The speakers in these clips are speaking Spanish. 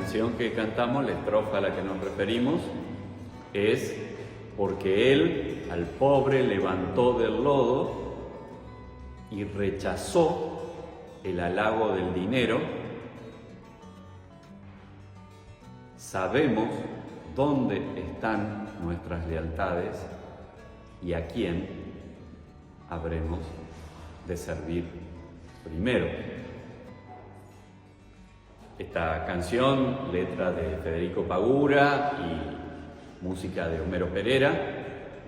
canción que cantamos, la estrofa a la que nos referimos, es porque Él al pobre levantó del lodo y rechazó el halago del dinero. Sabemos dónde están nuestras lealtades y a quién habremos de servir primero. Esta canción, letra de Federico Pagura y música de Homero Pereira,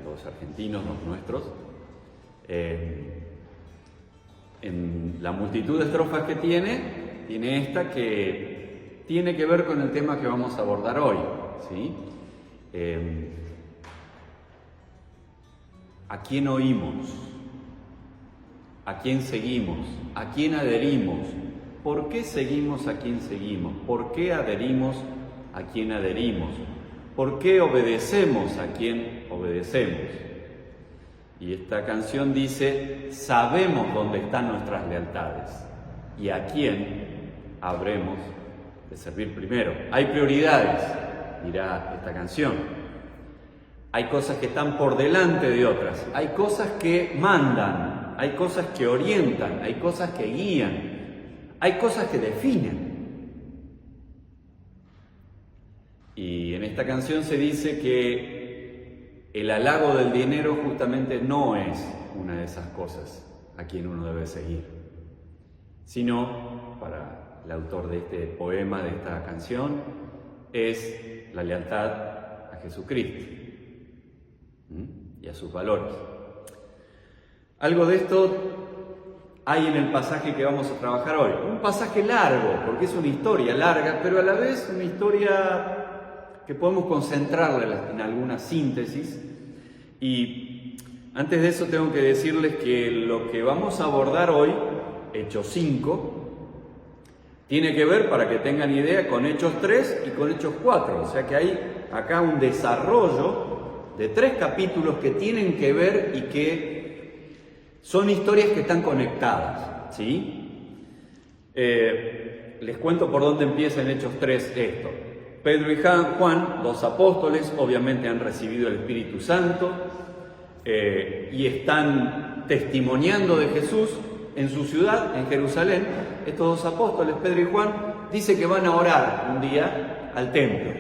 los argentinos, los nuestros. En la multitud de estrofas que tiene esta que tiene que ver con el tema que vamos a abordar hoy, ¿sí? ¿A quién oímos? ¿A quién seguimos? ¿A quién adherimos? ¿Por qué seguimos a quien seguimos? ¿Por qué adherimos a quien adherimos? ¿Por qué obedecemos a quien obedecemos? Y esta canción dice, sabemos dónde están nuestras lealtades y a quién habremos de servir primero. Hay prioridades, dirá esta canción. Hay cosas que están por delante de otras. Hay cosas que mandan, hay cosas que orientan, hay cosas que guían. Hay cosas que definen. Y en esta canción se dice que el halago del dinero justamente no es una de esas cosas a quien uno debe seguir, sino, para el autor de este poema, de esta canción, es la lealtad a Jesucristo y a sus valores. Algo de esto hay en el pasaje que vamos a trabajar hoy. Un pasaje largo, porque es una historia larga, pero a la vez una historia que podemos concentrarla en alguna síntesis. Y antes de eso tengo que decirles que lo que vamos a abordar hoy, Hechos 5, tiene que ver, para que tengan idea, con Hechos 3 y con Hechos 4. O sea que hay acá un desarrollo de 3 capítulos que tienen que ver y que son historias que están conectadas, ¿sí? Les cuento por dónde empieza en Hechos 3 esto. Pedro y Juan, dos apóstoles, obviamente han recibido el Espíritu Santo y están testimoniando de Jesús en su ciudad, en Jerusalén. Estos dos apóstoles, Pedro y Juan, dice que van a orar un día al templo,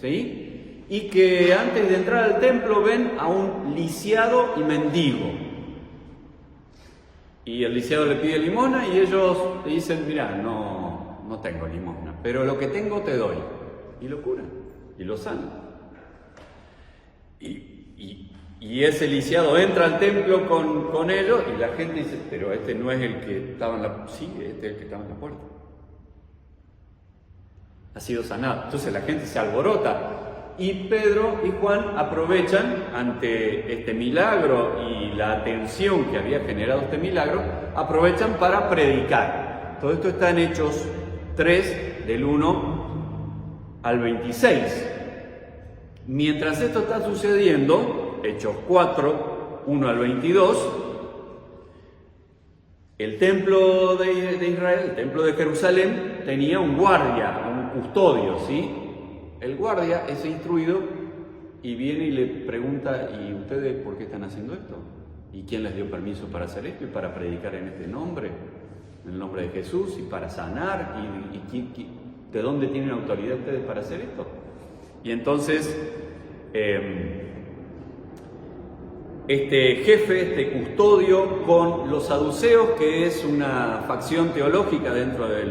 ¿sí? Y que antes de entrar al templo ven a un lisiado y mendigo. Y el lisiado le pide limosna y ellos le dicen, mira, no tengo limosna, pero lo que tengo te doy. Y lo curan, y lo sanan. Y ese lisiado entra al templo con ellos y la gente dice, pero este no es el que estaba en la... Sí, este es el que estaba en la puerta. Ha sido sanado. Entonces la gente se alborota. Y Pedro y Juan aprovechan ante este milagro y la atención que había generado este milagro, aprovechan para predicar. Todo esto está en Hechos 3, del 1 al 26. Mientras esto está sucediendo, Hechos 4, 1 al 22, el templo de Israel, el templo de Jerusalén, tenía un guardia, un custodio, ¿sí? El guardia es instruido y viene y le pregunta, ¿y ustedes por qué están haciendo esto? ¿Y quién les dio permiso para hacer esto y para predicar en este nombre? En el nombre de Jesús y para sanar. ¿De dónde tienen autoridad ustedes para hacer esto? Y entonces, este jefe, este custodio, con los saduceos, que es una facción teológica dentro de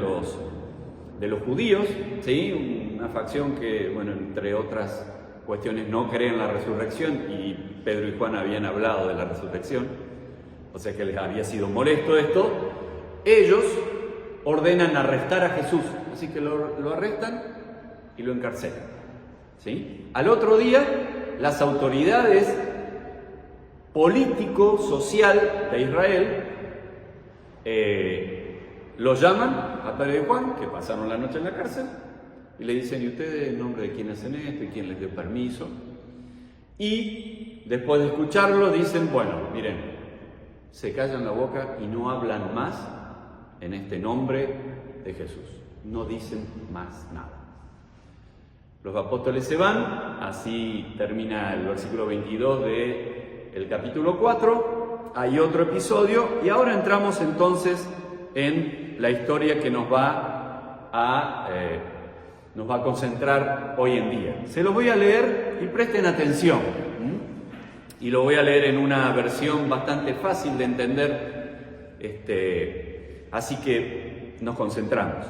los judíos, ¿sí? Una facción que, bueno, entre otras cuestiones no cree en la resurrección, y Pedro y Juan habían hablado de la resurrección, o sea que les había sido molesto esto. Ellos ordenan arrestar a Jesús, así que lo arrestan y lo encarcelan, ¿sí? Al otro día, las autoridades político-social de Israel lo llaman a Pedro y Juan, que pasaron la noche en la cárcel, y le dicen, ¿y ustedes en nombre de quién hacen esto y quién les dio permiso? Y después de escucharlo dicen, bueno, miren, se callan la boca y no hablan más en este nombre de Jesús. No dicen más nada. Los apóstoles se van, así termina el versículo 22 del capítulo 4. Hay otro episodio y ahora entramos entonces en la historia que nos va a concentrar hoy en día. Se los voy a leer y presten atención. Y lo voy a leer en una versión bastante fácil de entender, así que nos concentramos.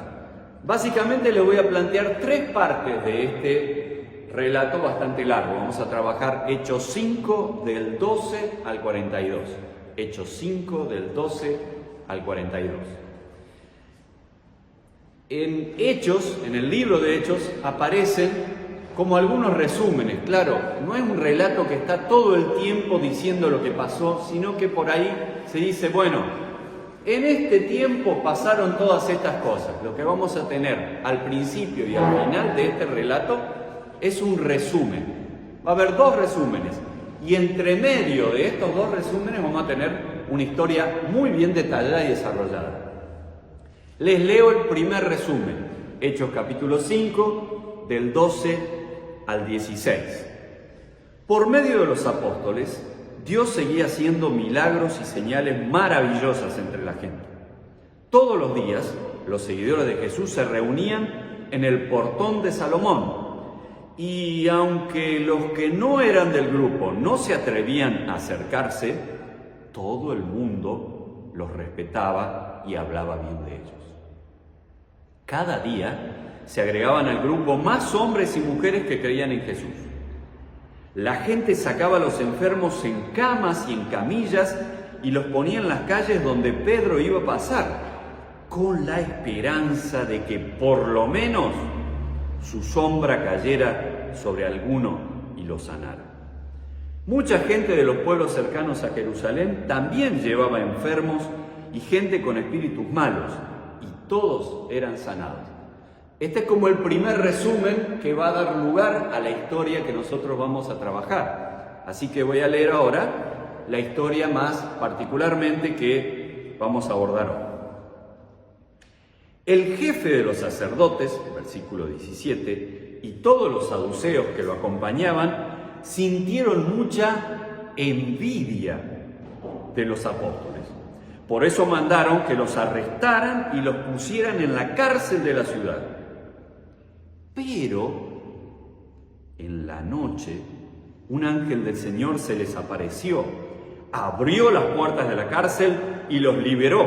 Básicamente les voy a plantear tres partes de este relato bastante largo. Vamos a trabajar Hechos 5 del 12 al 42. Hechos 5 del 12 al 42. En Hechos, en el libro de Hechos, aparecen como algunos resúmenes. Claro, no es un relato que está todo el tiempo diciendo lo que pasó, sino que por ahí se dice, bueno, en este tiempo pasaron todas estas cosas. Lo que vamos a tener al principio y al final de este relato es un resumen. Va a haber dos resúmenes. Y entre medio de estos dos resúmenes vamos a tener una historia muy bien detallada y desarrollada. Les leo el primer resumen. Hechos capítulo 5, del 12 al 16. Por medio de los apóstoles, Dios seguía haciendo milagros y señales maravillosas entre la gente. Todos los días, los seguidores de Jesús se reunían en el portón de Salomón. Y aunque los que no eran del grupo no se atrevían a acercarse, todo el mundo los respetaba y hablaba bien de ellos. Cada día se agregaban al grupo más hombres y mujeres que creían en Jesús. La gente sacaba a los enfermos en camas y en camillas y los ponía en las calles donde Pedro iba a pasar, con la esperanza de que por lo menos su sombra cayera sobre alguno y lo sanara. Mucha gente de los pueblos cercanos a Jerusalén también llevaba enfermos y gente con espíritus malos, y todos eran sanados. Este es como el primer resumen que va a dar lugar a la historia que nosotros vamos a trabajar. Así que voy a leer ahora la historia más particularmente que vamos a abordar hoy. El jefe de los sacerdotes, versículo 17, y todos los saduceos que lo acompañaban, sintieron mucha envidia de los apóstoles. Por eso mandaron que los arrestaran y los pusieran en la cárcel de la ciudad. Pero en la noche un ángel del Señor se les apareció, abrió las puertas de la cárcel y los liberó.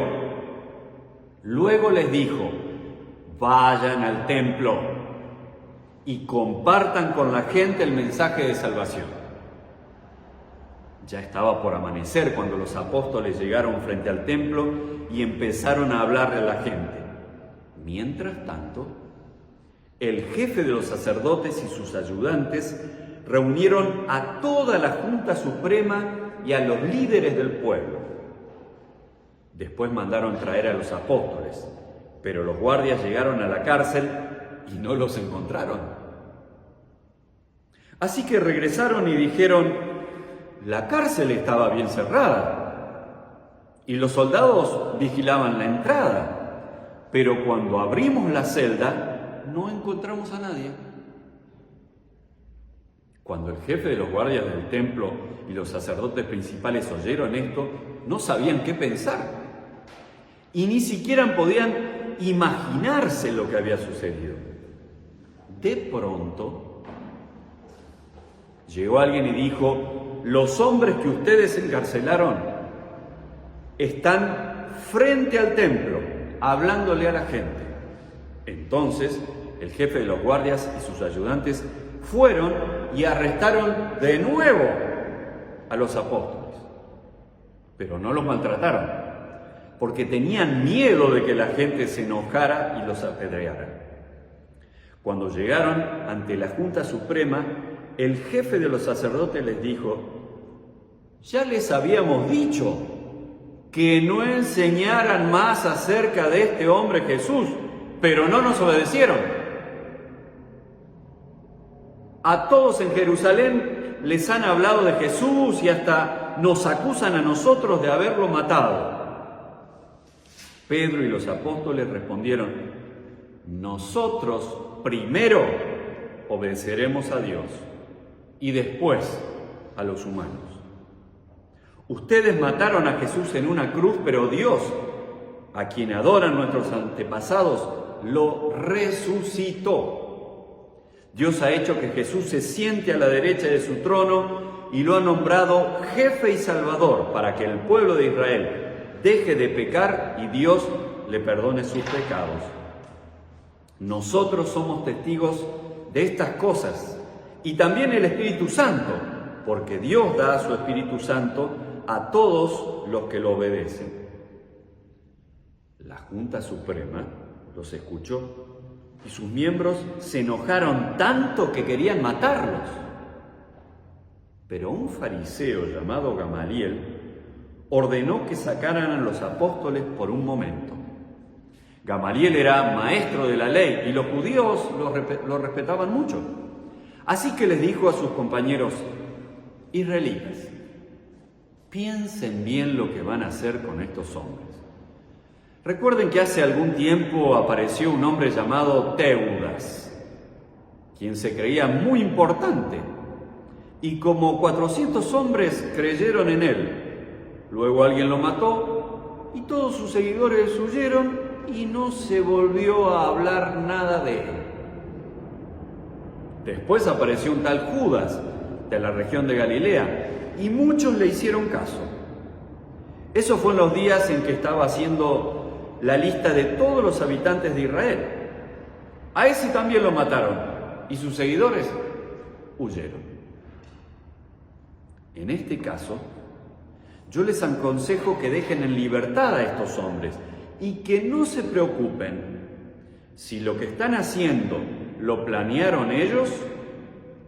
Luego les dijo: vayan al templo y compartan con la gente el mensaje de salvación. Ya estaba por amanecer cuando los apóstoles llegaron frente al templo y empezaron a hablarle a la gente. Mientras tanto, el jefe de los sacerdotes y sus ayudantes reunieron a toda la Junta Suprema y a los líderes del pueblo. Después mandaron traer a los apóstoles, pero los guardias llegaron a la cárcel y no los encontraron. Así que regresaron y dijeron: la cárcel estaba bien cerrada y los soldados vigilaban la entrada, pero cuando abrimos la celda no encontramos a nadie. Cuando el jefe de los guardias del templo y los sacerdotes principales oyeron esto, no sabían qué pensar y ni siquiera podían imaginarse lo que había sucedido. De pronto llegó alguien y dijo: los hombres que ustedes encarcelaron están frente al templo hablándole a la gente. Entonces el jefe de los guardias y sus ayudantes fueron y arrestaron de nuevo a los apóstoles, pero no los maltrataron, porque tenían miedo de que la gente se enojara y los apedreara. Cuando llegaron ante la Junta Suprema, el jefe de los sacerdotes les dijo: ya les habíamos dicho que no enseñaran más acerca de este hombre Jesús, pero no nos obedecieron. A todos en Jerusalén les han hablado de Jesús y hasta nos acusan a nosotros de haberlo matado. Pedro y los apóstoles respondieron: nosotros primero obedeceremos a Dios y después a los humanos. Ustedes mataron a Jesús en una cruz, pero Dios, a quien adoran nuestros antepasados, lo resucitó. Dios ha hecho que Jesús se siente a la derecha de su trono y lo ha nombrado jefe y salvador para que el pueblo de Israel deje de pecar y Dios le perdone sus pecados. Nosotros somos testigos de estas cosas y también el Espíritu Santo, porque Dios da su Espíritu Santo a todos los que lo obedecen. La Junta Suprema los escuchó y sus miembros se enojaron tanto que querían matarlos. Pero un fariseo llamado Gamaliel ordenó que sacaran a los apóstoles por un momento. Gamaliel era maestro de la ley y los judíos lo respetaban mucho. Así que les dijo a sus compañeros israelitas: piensen bien lo que van a hacer con estos hombres. Recuerden que hace algún tiempo apareció un hombre llamado Teudas, quien se creía muy importante, y como 400 hombres creyeron en él. Luego alguien lo mató y todos sus seguidores huyeron y no se volvió a hablar nada de él. Después apareció un tal Judas de la región de Galilea y muchos le hicieron caso. Eso fue en los días en que estaba haciendo la lista de todos los habitantes de Israel. A ese también lo mataron y sus seguidores huyeron. En este caso, yo les aconsejo que dejen en libertad a estos hombres y que no se preocupen. Si lo que están haciendo lo planearon ellos,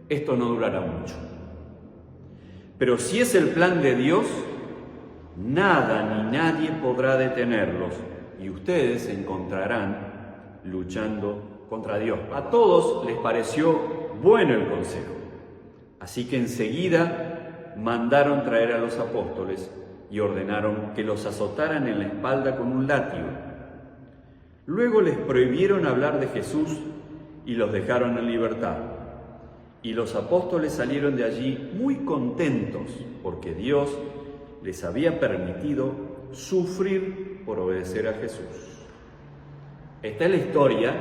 esto no durará mucho. Pero si es el plan de Dios, nada ni nadie podrá detenerlos y ustedes se encontrarán luchando contra Dios. A todos les pareció bueno el consejo, así que enseguida mandaron traer a los apóstoles y ordenaron que los azotaran en la espalda con un látigo. Luego les prohibieron hablar de Jesús y los dejaron en libertad. Y los apóstoles salieron de allí muy contentos porque Dios les había permitido sufrir por obedecer a Jesús. Esta es la historia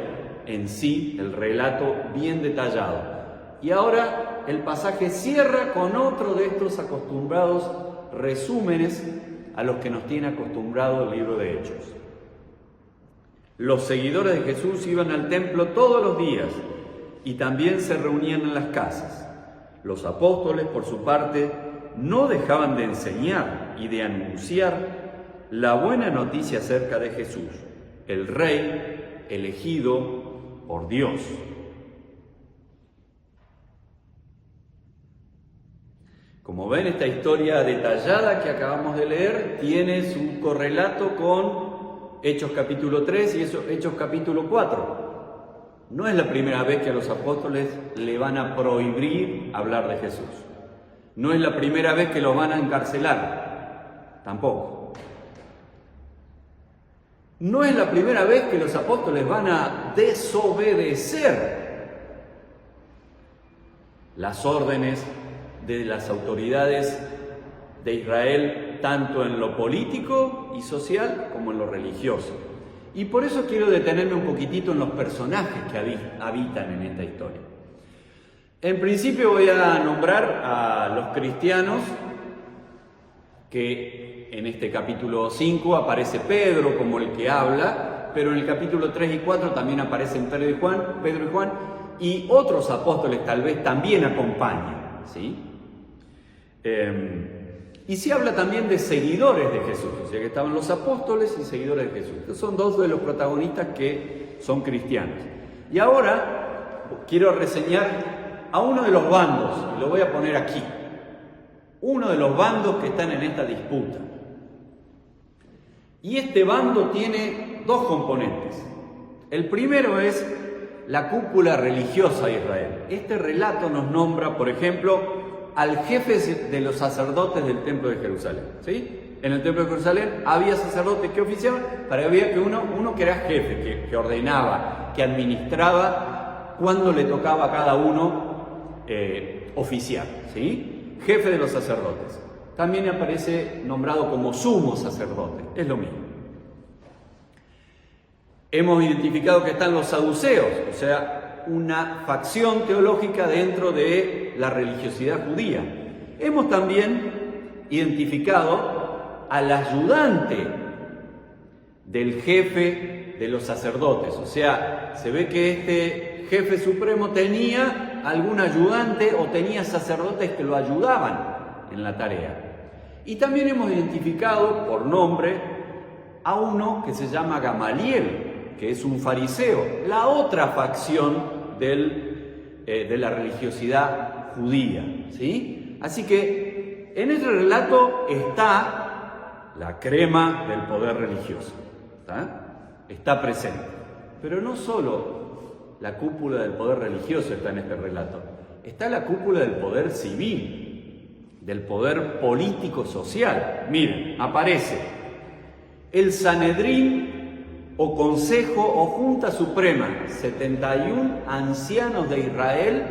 en sí, el relato bien detallado. Y ahora el pasaje cierra con otro de estos acostumbrados resúmenes a los que nos tiene acostumbrado el libro de Hechos. Los seguidores de Jesús iban al templo todos los días y también se reunían en las casas. Los apóstoles, por su parte, no dejaban de enseñar y de anunciar la buena noticia acerca de Jesús, el Rey elegido por Dios. Como ven, esta historia detallada que acabamos de leer tiene su correlato con Hechos capítulo 3 y Hechos capítulo 4. No es la primera vez que a los apóstoles le van a prohibir hablar de Jesús. No es la primera vez que los van a encarcelar. Tampoco. No es la primera vez que los apóstoles van a desobedecer las órdenes de las autoridades de Israel, tanto en lo político y social como en lo religioso. Y por eso quiero detenerme un poquitito en los personajes que habitan en esta historia. En principio voy a nombrar a los cristianos, que en este capítulo 5 aparece Pedro como el que habla, pero en el capítulo 3 y 4 también aparecen Pedro y Juan, y otros apóstoles tal vez también acompañan, ¿sí? Y se habla también de seguidores de Jesús, o sea que estaban los apóstoles y seguidores de Jesús. Estos son dos de los protagonistas que son cristianos. Y ahora quiero reseñar a uno de los bandos, y lo voy a poner aquí. Uno de los bandos que están en esta disputa. Y este bando tiene dos componentes. El primero es la cúpula religiosa de Israel. Este relato nos nombra, por ejemplo, al jefe de los sacerdotes del templo de Jerusalén, ¿sí? En el templo de Jerusalén había sacerdotes que oficiaban, pero había que uno que era jefe, que ordenaba, que administraba cuándo le tocaba a cada uno oficiar, ¿sí? Jefe de los sacerdotes. También aparece nombrado como sumo sacerdote, es lo mismo. Hemos identificado que están los saduceos, o sea, una facción teológica dentro de la religiosidad judía. Hemos también identificado al ayudante del jefe de los sacerdotes, o sea, se ve que este jefe supremo tenía algún ayudante o tenía sacerdotes que lo ayudaban en la tarea. Y también hemos identificado por nombre a uno que se llama Gamaliel, que es un fariseo, la otra facción de la religiosidad judía, ¿sí? Así que en este relato está la crema del poder religioso, está presente. Pero no solo la cúpula del poder religioso está en este relato, está la cúpula del poder civil, del poder político-social. Miren, aparece el Sanedrín o Consejo o Junta Suprema, 71 ancianos de Israel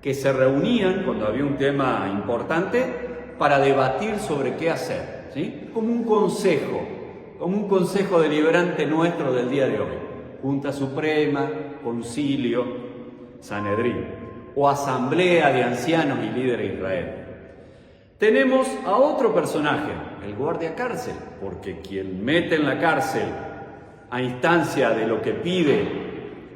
que se reunían cuando había un tema importante para debatir sobre qué hacer, ¿sí? Como un consejo deliberante nuestro del día de hoy. Junta Suprema, Concilio, Sanedrín o Asamblea de Ancianos y Líderes de Israel. Tenemos a otro personaje, el guardia cárcel, porque quien mete en la cárcel a instancia de lo que pide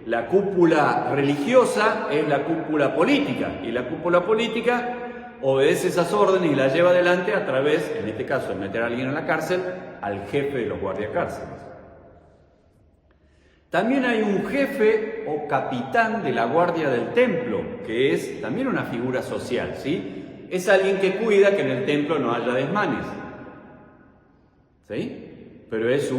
la cúpula religiosa es la cúpula política, y la cúpula política obedece esas órdenes y las lleva adelante a través, en este caso de meter a alguien en la cárcel, al jefe de los guardiacárceles. También hay un jefe o capitán de la guardia del templo, que es también una figura social, ¿sí? Es alguien que cuida que en el templo no haya desmanes, ¿sí? Pero es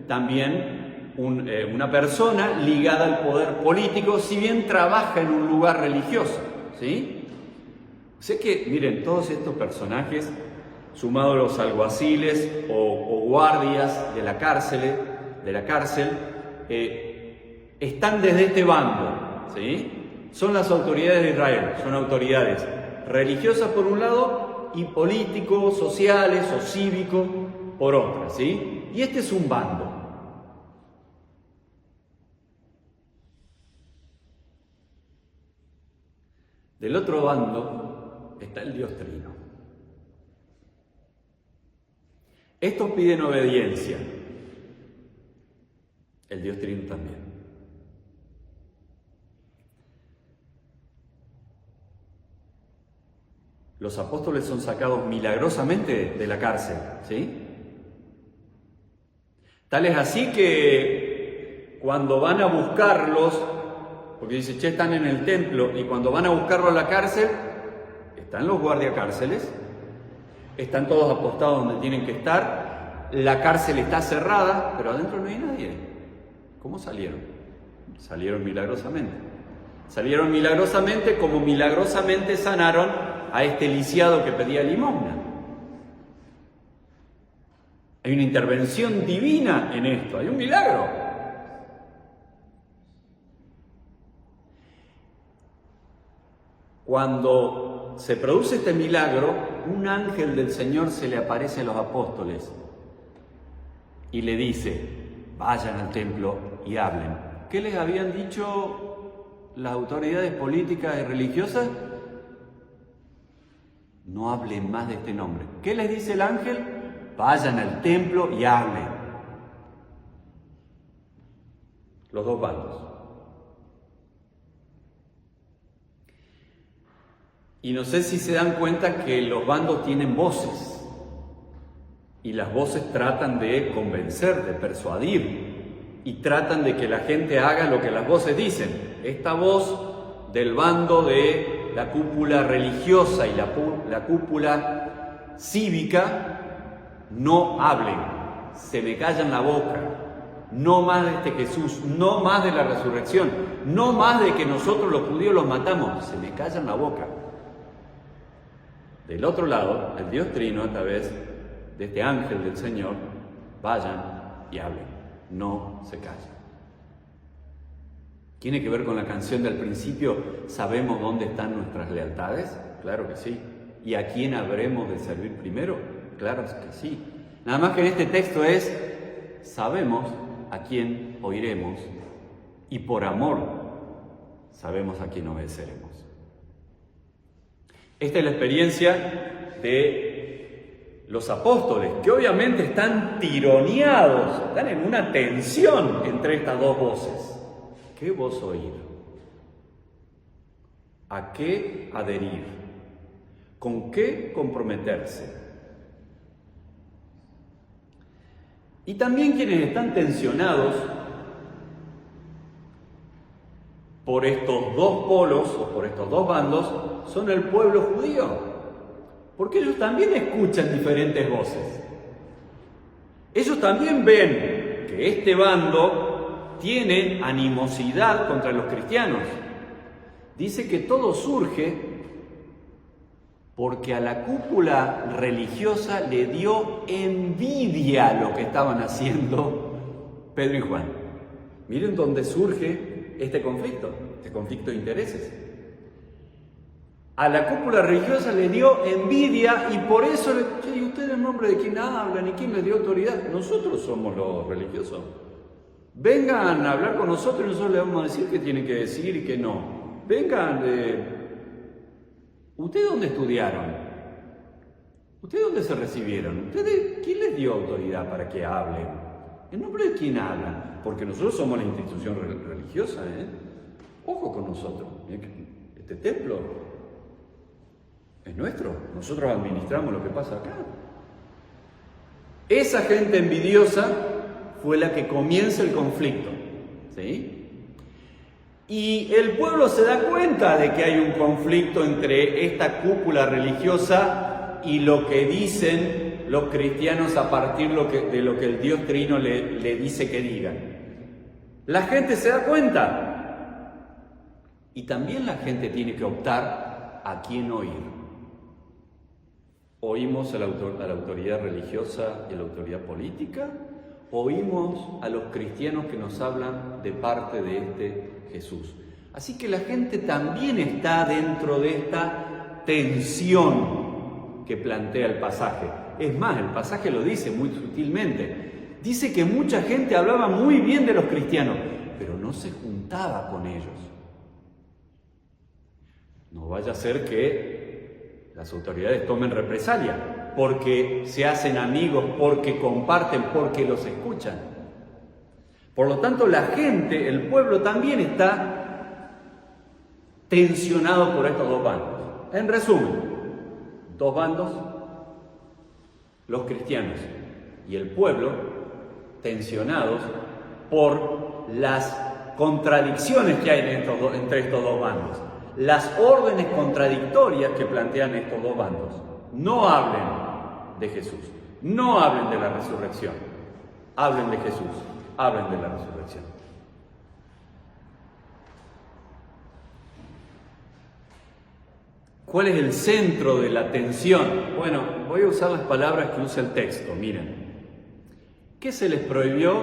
también una persona ligada al poder político, si bien trabaja en un lugar religioso, ¿sí? Sé que, miren, todos estos personajes, sumados a los alguaciles o guardias de la cárcel, están desde este bando, ¿sí? Son las autoridades de Israel, son autoridades religiosas por un lado y políticos, sociales o cívicos por otra, ¿sí? Y este es un bando. Del otro bando está el Dios Trino. Estos piden obediencia. El Dios Trino también. Los apóstoles son sacados milagrosamente de la cárcel, ¿sí? Tal es así que cuando van a buscarlos, porque dice, che, están en el templo, y cuando van a buscarlo a la cárcel, están los guardiacárceles, están todos apostados donde tienen que estar, la cárcel está cerrada, pero adentro no hay nadie. ¿Cómo salieron? Salieron milagrosamente. Salieron milagrosamente como milagrosamente sanaron a este lisiado que pedía limosna. Hay una intervención divina en esto, hay un milagro. Cuando se produce este milagro, un ángel del Señor se le aparece a los apóstoles y le dice, vayan al templo y hablen. ¿Qué les habían dicho las autoridades políticas y religiosas? No hablen más de este nombre. ¿Qué les dice el ángel? Vayan al templo y hablen. Los dos bandos. Y no sé si se dan cuenta que los bandos tienen voces. Y las voces tratan de convencer, de persuadir. Y tratan de que la gente haga lo que las voces dicen. Esta voz del bando de la cúpula religiosa y la cúpula cívica, no hablen, se me callan la boca, no más de este Jesús, no más de la resurrección, no más de que nosotros los judíos los matamos, se me callan la boca. Del otro lado, el Dios Trino, a través de este ángel del Señor, vayan y hablen, no se callen. ¿Tiene que ver con la canción del principio? ¿Sabemos dónde están nuestras lealtades? Claro que sí. ¿Y a quién habremos de servir primero? Claro que sí. Nada más que en este texto es, sabemos a quién oiremos y por amor sabemos a quién obedeceremos. Esta es la experiencia de los apóstoles, que obviamente están tironeados, están en una tensión entre estas dos voces. ¿Qué voz oír? ¿A qué adherir? ¿Con qué comprometerse? Y también quienes están tensionados por estos dos polos o por estos dos bandos son el pueblo judío, porque ellos también escuchan diferentes voces. Ellos también ven que este bando tiene animosidad contra los cristianos. Dice que todo surge porque a la cúpula religiosa le dio envidia lo que estaban haciendo Pedro y Juan. Miren dónde surge este conflicto de intereses. A la cúpula religiosa le dio envidia y por eso, ¿y ustedes en nombre de quién hablan y quién les dio autoridad? Nosotros somos los religiosos. Vengan a hablar con nosotros y nosotros les vamos a decir qué tienen que decir y qué no. Vengan, ¿ustedes dónde estudiaron? ¿Ustedes dónde se recibieron? ¿Ustedes quién les dio autoridad para que hablen? ¿En nombre de quién hablan? Porque nosotros somos la institución religiosa, ¿eh? Ojo con nosotros. Este templo es nuestro. Nosotros administramos lo que pasa acá. Esa gente envidiosa fue la que comienza el conflicto, ¿sí? Y el pueblo se da cuenta de que hay un conflicto entre esta cúpula religiosa y lo que dicen los cristianos a partir de lo que el Dios Trino le dice que digan. La gente se da cuenta. Y también la gente tiene que optar a quién oír. ¿Oímos a la autoridad religiosa y a la autoridad política? ¿Oímos a los cristianos que nos hablan de parte de este Jesús? Así que la gente también está dentro de esta tensión que plantea el pasaje. Es más, el pasaje lo dice muy sutilmente. Dice que mucha gente hablaba muy bien de los cristianos, pero no se juntaba con ellos. No vaya a ser que las autoridades tomen represalia, porque se hacen amigos, porque comparten, porque los escuchan. Por lo tanto, la gente, el pueblo también está tensionado por estos dos bandos. En resumen, dos bandos, los cristianos y el pueblo, tensionados por las contradicciones que hay entre estos dos bandos. Las órdenes contradictorias que plantean estos dos bandos. No hablen de Jesús, no hablen de la resurrección, hablen de Jesús, hablen de la resurrección. ¿Cuál es el centro de la tensión? Bueno, voy a usar las palabras que usa el texto, miren. ¿Qué se les prohibió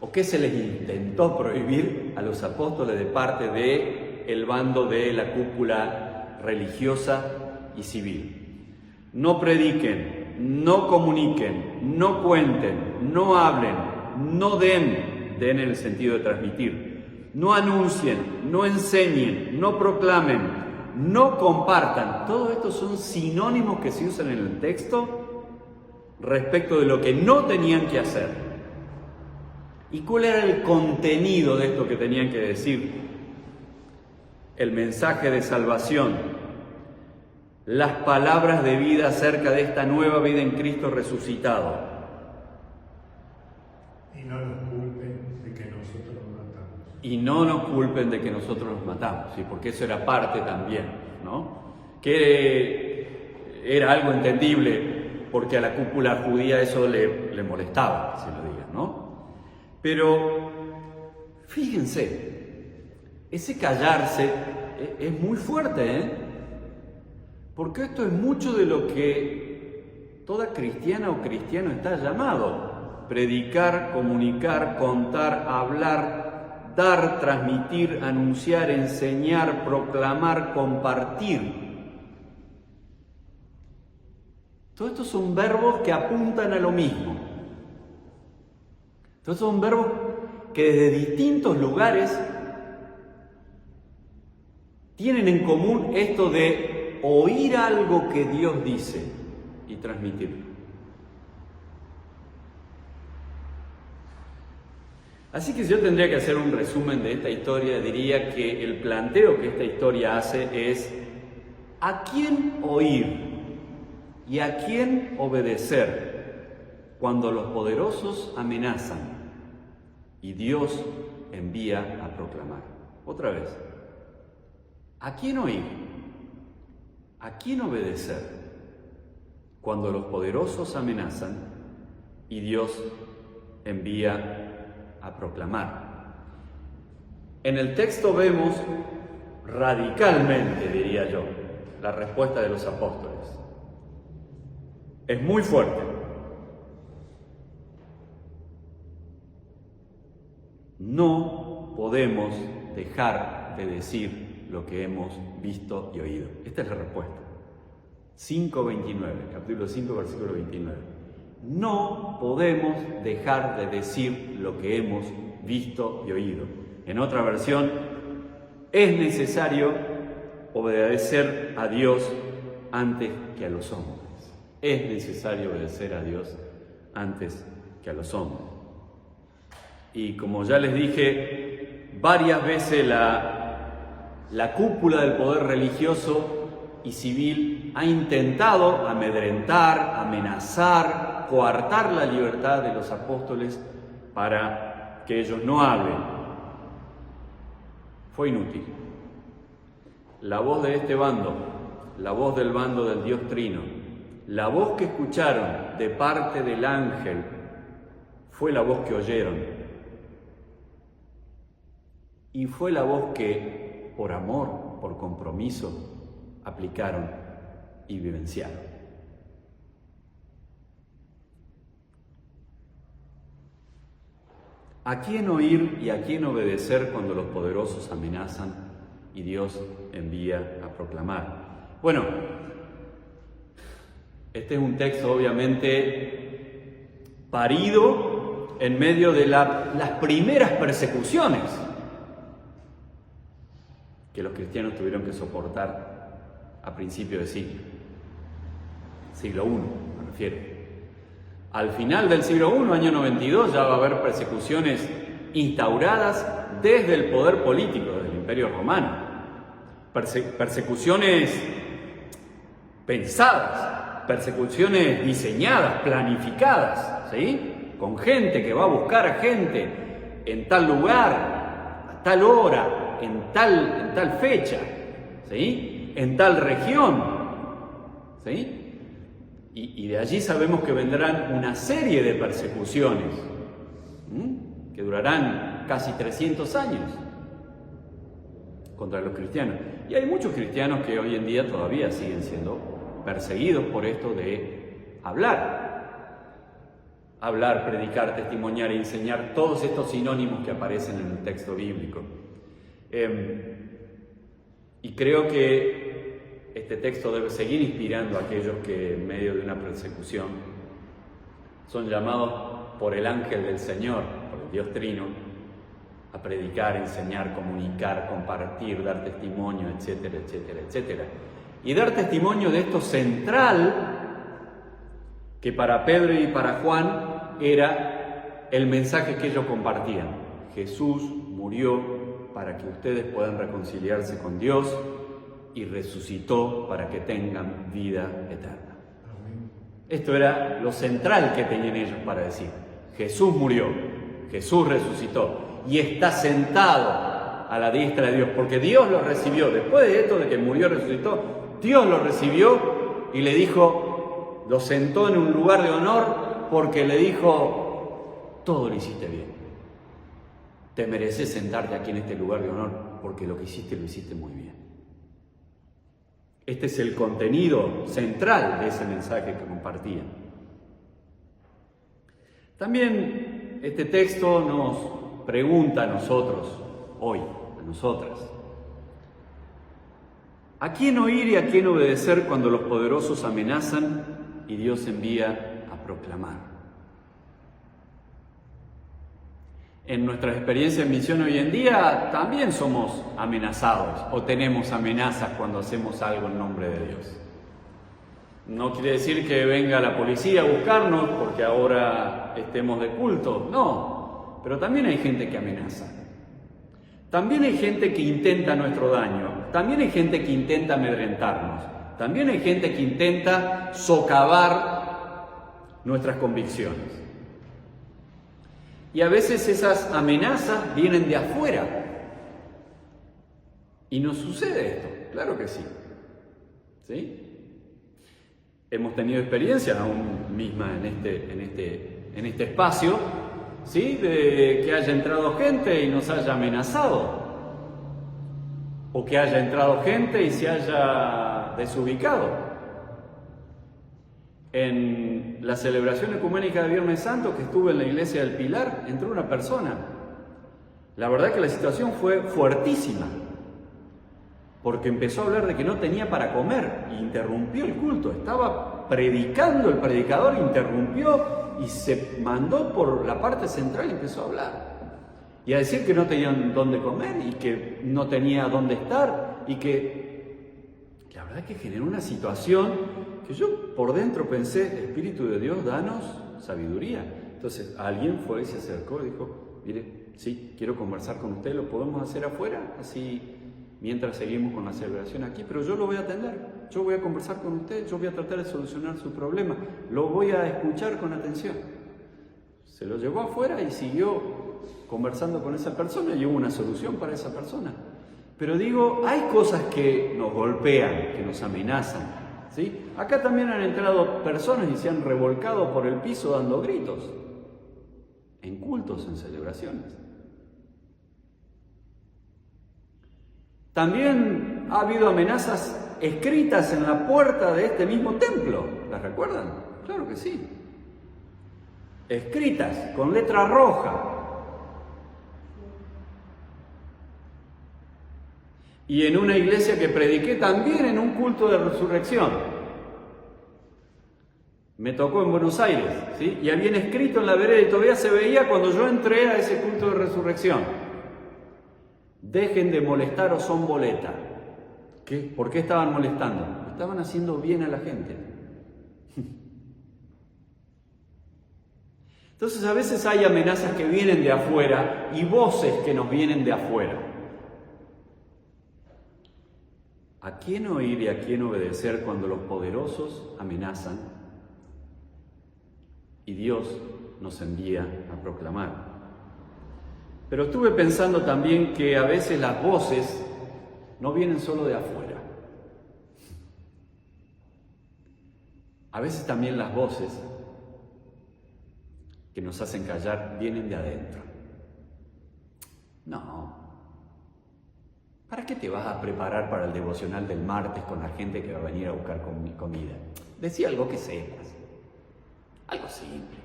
o qué se les intentó prohibir a los apóstoles de parte del bando de la cúpula religiosa y civil? No prediquen, no comuniquen, no cuenten, no hablen, no den en el sentido de transmitir, no anuncien, no enseñen, no proclamen, no compartan. Todos estos son sinónimos que se usan en el texto respecto de lo que no tenían que hacer. ¿Y cuál era el contenido de esto que tenían que decir? El mensaje de salvación, las palabras de vida acerca de esta nueva vida en Cristo resucitado. Y no nos culpen de que nosotros nos matamos. Y no nos culpen de que nosotros nos matamos, ¿sí? Porque eso era parte también, ¿no? Que era algo entendible, porque a la cúpula judía eso le molestaba, si lo digan, ¿no? Pero fíjense, ese callarse es muy fuerte, ¿eh? Porque esto es mucho de lo que toda cristiana o cristiano está llamado: predicar, comunicar, contar, hablar dar, transmitir, anunciar, enseñar, proclamar, compartir. Todos estos son verbos que apuntan a lo mismo. Todos son verbos que desde distintos lugares tienen en común esto de oír algo que Dios dice y transmitirlo. Así que si yo tendría que hacer un resumen de esta historia, diría que el planteo que esta historia hace es ¿a quién oír y a quién obedecer cuando los poderosos amenazan y Dios envía a proclamar? Otra vez, ¿a quién oír? ¿A quién obedecer cuando los poderosos amenazan y Dios envía a proclamar? En el texto vemos radicalmente, diría yo, la respuesta de los apóstoles. Es muy fuerte. No podemos dejar de decir lo que hemos visto y oído. Esta es la respuesta. 5:29, capítulo 5, versículo 29. No podemos dejar de decir lo que hemos visto y oído. En otra versión, es necesario obedecer a Dios antes que a los hombres. Es necesario obedecer a Dios antes que a los hombres. Y como ya les dije, varias veces la cúpula del poder religioso y civil ha intentado amedrentar, amenazar, coartar la libertad de los apóstoles para que ellos no hablen. Fue inútil. La voz de este bando, la voz del bando del Dios Trino, la voz que escucharon de parte del ángel fue la voz que oyeron. Y fue la voz que, por amor, por compromiso, aplicaron y vivenciaron. ¿A quién oír y a quién obedecer cuando los poderosos amenazan y Dios envía a proclamar? Bueno, este es un texto obviamente parido en medio de las primeras persecuciones que los cristianos tuvieron que soportar a principios de siglo I, me refiero. Al final del siglo I, año 92, ya va a haber persecuciones instauradas desde el poder político del Imperio Romano. Persecuciones pensadas, persecuciones diseñadas, planificadas, ¿sí? Con gente que va a buscar a gente en tal lugar, a tal hora, en tal fecha, ¿sí? En tal región, ¿sí? Y de allí sabemos que vendrán una serie de persecuciones que durarán casi 300 años contra los cristianos. Y hay muchos cristianos que hoy en día todavía siguen siendo perseguidos por esto de hablar, predicar, testimoniar e enseñar, todos estos sinónimos que aparecen en el texto bíblico. Y creo que este texto debe seguir inspirando a aquellos que en medio de una persecución son llamados por el ángel del Señor, por el Dios Trino, a predicar, enseñar, comunicar, compartir, dar testimonio, etcétera, etcétera, etcétera. Y dar testimonio de esto central, que para Pedro y para Juan era el mensaje que ellos compartían. Jesús murió para que ustedes puedan reconciliarse con Dios y resucitó para que tengan vida eterna. Amén. Esto era lo central que tenían ellos para decir. Jesús murió, Jesús resucitó y está sentado a la diestra de Dios, porque Dios lo recibió. Después de esto, de que murió y resucitó, Dios lo recibió y le dijo, lo sentó en un lugar de honor porque le dijo, todo lo hiciste bien. Te mereces sentarte aquí en este lugar de honor porque lo que hiciste lo hiciste muy bien. Este es el contenido central de ese mensaje que compartían. También este texto nos pregunta a nosotros, hoy, a nosotras. ¿A quién oír y a quién obedecer cuando los poderosos amenazan y Dios envía a proclamar? En nuestras experiencias en misión hoy en día también somos amenazados o tenemos amenazas cuando hacemos algo en nombre de Dios. No quiere decir que venga la policía a buscarnos porque ahora estemos de culto, no, pero también hay gente que amenaza. También hay gente que intenta nuestro daño, también hay gente que intenta amedrentarnos, también hay gente que intenta socavar nuestras convicciones. Y a veces esas amenazas vienen de afuera. Y nos sucede esto, claro que sí. ¿Sí? Hemos tenido experiencias aún misma en este espacio, ¿sí? De que haya entrado gente y nos haya amenazado. O que haya entrado gente y se haya desubicado. En la celebración ecuménica de Viernes Santo que estuve en la iglesia del Pilar, entró una persona. La verdad que la situación fue fuertísima, porque empezó a hablar de que no tenía para comer, e interrumpió el culto. Estaba predicando el predicador, interrumpió y se mandó por la parte central y empezó a hablar. Y a decir que no tenían dónde comer y que no tenía dónde estar y que la verdad que generó una situación que yo por dentro pensé, Espíritu de Dios, danos sabiduría. Entonces alguien fue y se acercó y dijo, mire, sí, quiero conversar con usted, ¿lo podemos hacer afuera? Así mientras seguimos con la celebración aquí, pero yo lo voy a atender, yo voy a conversar con usted, yo voy a tratar de solucionar su problema, lo voy a escuchar con atención. Se lo llevó afuera y siguió conversando con esa persona y hubo una solución para esa persona. Pero digo, hay cosas que nos golpean, que nos amenazan. ¿Sí? Acá también han entrado personas y se han revolcado por el piso dando gritos, en cultos, en celebraciones. También ha habido amenazas escritas en la puerta de este mismo templo, ¿las recuerdan? Claro que sí. Escritas con letra roja. Y en una iglesia que prediqué también en un culto de resurrección. Me tocó en Buenos Aires, ¿sí? Y habían escrito en la vereda y todavía se veía cuando yo entré a ese culto de resurrección. Dejen de molestar o son boleta. ¿Qué? ¿Por qué estaban molestando? Estaban haciendo bien a la gente. Entonces a veces hay amenazas que vienen de afuera y voces que nos vienen de afuera. ¿A quién oír y a quién obedecer cuando los poderosos amenazan y Dios nos envía a proclamar? Pero estuve pensando también que a veces las voces no vienen solo de afuera. A veces también las voces que nos hacen callar vienen de adentro. No. ¿Para qué te vas a preparar para el devocional del martes con la gente que va a venir a buscar comida? Decí algo que sepas. Algo simple.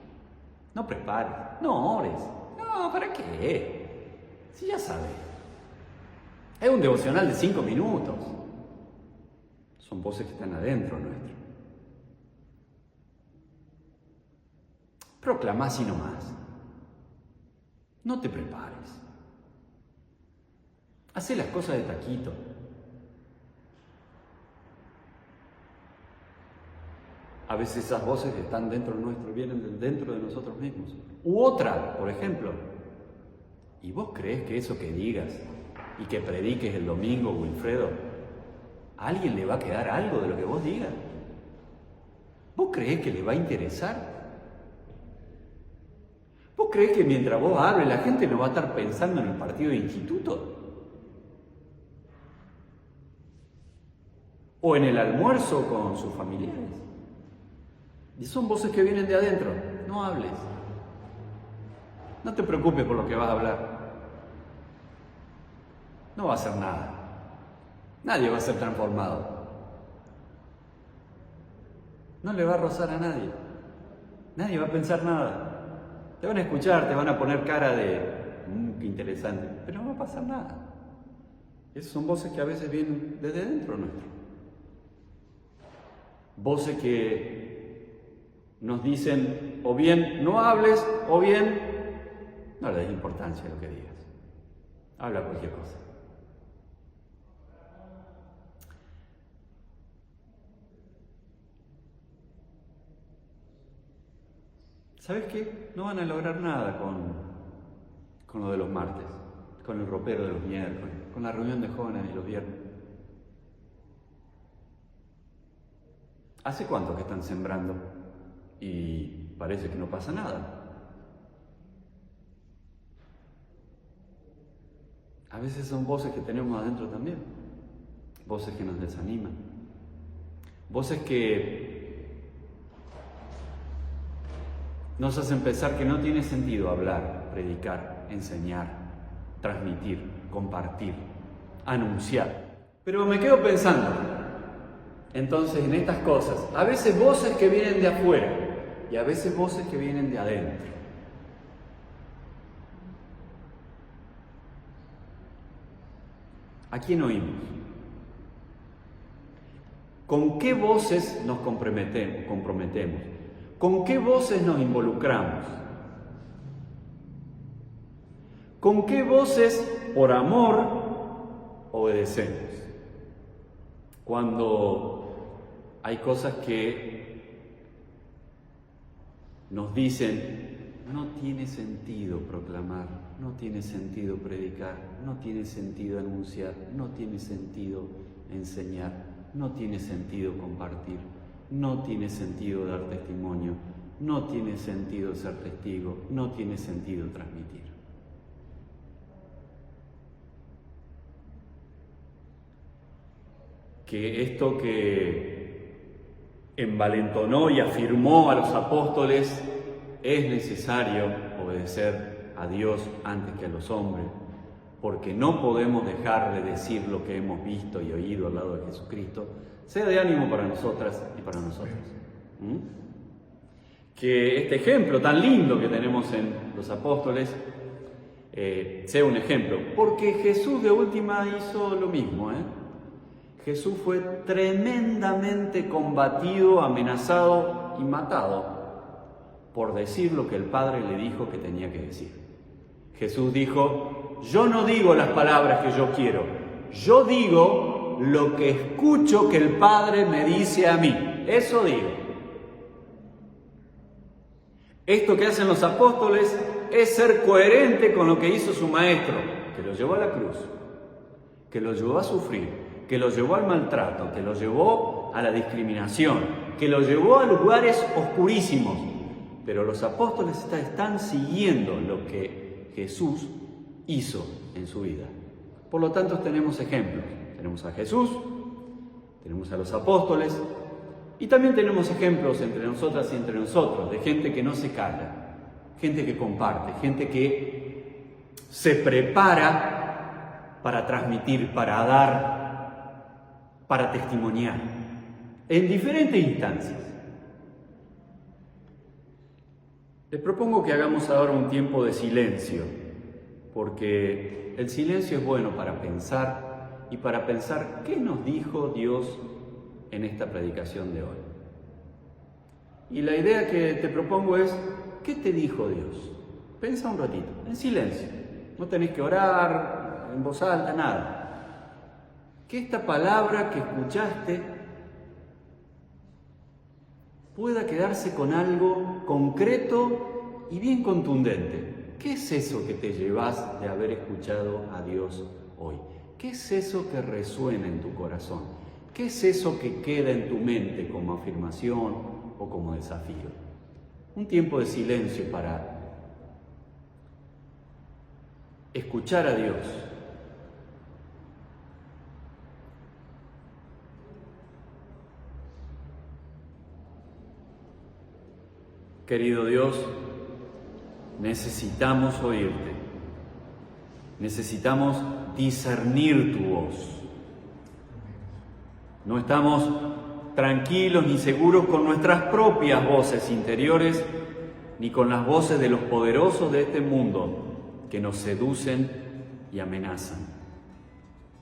No prepares. No ores. No, ¿para qué? Si ya sabes. Es un devocional de 5 minutos. Son voces que están adentro nuestro. Proclamá así nomás. No te prepares. Hacé las cosas de taquito. A veces esas voces que están dentro nuestro vienen dentro de nosotros mismos. U otra, por ejemplo. ¿Y vos crees que eso que digas y que prediques el domingo, Wilfredo, a alguien le va a quedar algo de lo que vos digas? ¿Vos creés que le va a interesar? ¿Vos creés que mientras vos hables la gente no va a estar pensando en el partido de instituto? ¿O en el almuerzo con sus familiares? Y son voces que vienen de adentro. No hables. No te preocupes por lo que vas a hablar. No va a hacer nada. Nadie va a ser transformado. No le va a rozar a nadie. Nadie va a pensar nada. Te van a escuchar, te van a poner cara de qué interesante, pero no va a pasar nada. Esas son voces que a veces vienen desde dentro nuestro. Voces que nos dicen o bien no hables o bien no le des importancia a lo que digas. Habla cualquier cosa. ¿Sabes qué? No van a lograr nada con lo de los martes, con el ropero de los miércoles, con la reunión de jóvenes de los viernes. ¿Hace cuánto que están sembrando? Y parece que no pasa nada. A veces son voces que tenemos adentro también, voces que nos desaniman, voces que nos hacen pensar que no tiene sentido hablar, predicar, enseñar, transmitir, compartir, anunciar. Pero me quedo pensando, entonces, en estas cosas, a veces voces que vienen de afuera y a veces voces que vienen de adentro. ¿A quién oímos? ¿Con qué voces nos comprometemos? ¿Con qué voces nos involucramos? ¿Con qué voces, por amor, obedecemos? Cuando hay cosas que nos dicen, no tiene sentido proclamar, no tiene sentido predicar, no tiene sentido anunciar, no tiene sentido enseñar, no tiene sentido compartir, no tiene sentido dar testimonio, no tiene sentido ser testigo, no tiene sentido transmitir. Que esto que envalentonó y afirmó a los apóstoles, es necesario obedecer a Dios antes que a los hombres, porque no podemos dejar de decir lo que hemos visto y oído al lado de Jesucristo, sea de ánimo para nosotras y para nosotros. Que este ejemplo tan lindo que tenemos en los apóstoles sea un ejemplo, porque Jesús de última hizo lo mismo. Jesús fue tremendamente combatido, amenazado y matado por decir lo que el Padre le dijo que tenía que decir. Jesús dijo, yo no digo las palabras que yo quiero, yo digo lo que escucho que el Padre me dice a mí, eso digo. Esto que hacen los apóstoles es ser coherente con lo que hizo su Maestro, que lo llevó a la cruz, que lo llevó a sufrir, que lo llevó al maltrato, que lo llevó a la discriminación, que lo llevó a lugares oscurísimos. Pero los apóstoles están siguiendo lo que Jesús hizo en su vida. Por lo tanto, tenemos ejemplos. Tenemos a Jesús, tenemos a los apóstoles y también tenemos ejemplos entre nosotras y entre nosotros de gente que no se calla, gente que comparte, gente que se prepara para transmitir, para dar, para testimoniar, en diferentes instancias. Les propongo que hagamos ahora un tiempo de silencio, porque el silencio es bueno para pensar y para pensar qué nos dijo Dios en esta predicación de hoy. Y la idea que te propongo es, ¿qué te dijo Dios? Pensa un ratito, en silencio. No tenés que orar en voz alta, nada. Que esta palabra que escuchaste pueda quedarse con algo concreto y bien contundente. ¿Qué es eso que te llevas de haber escuchado a Dios hoy? ¿Qué es eso que resuena en tu corazón? ¿Qué es eso que queda en tu mente como afirmación o como desafío? Un tiempo de silencio para escuchar a Dios. Querido Dios, necesitamos oírte, necesitamos discernir tu voz. No estamos tranquilos ni seguros con nuestras propias voces interiores, ni con las voces de los poderosos de este mundo, que nos seducen y amenazan.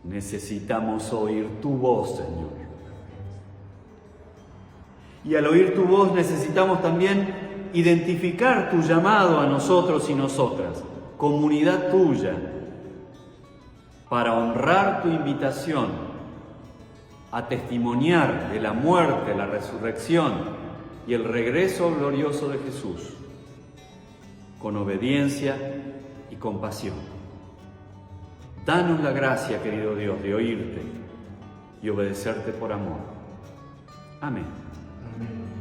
Necesitamos oír tu voz, Señor. Y al oír tu voz necesitamos también identificar tu llamado a nosotros y nosotras, comunidad tuya, para honrar tu invitación a testimoniar de la muerte, la resurrección y el regreso glorioso de Jesús, con obediencia y compasión. Danos la gracia, querido Dios, de oírte y obedecerte por amor. Amén. Amén.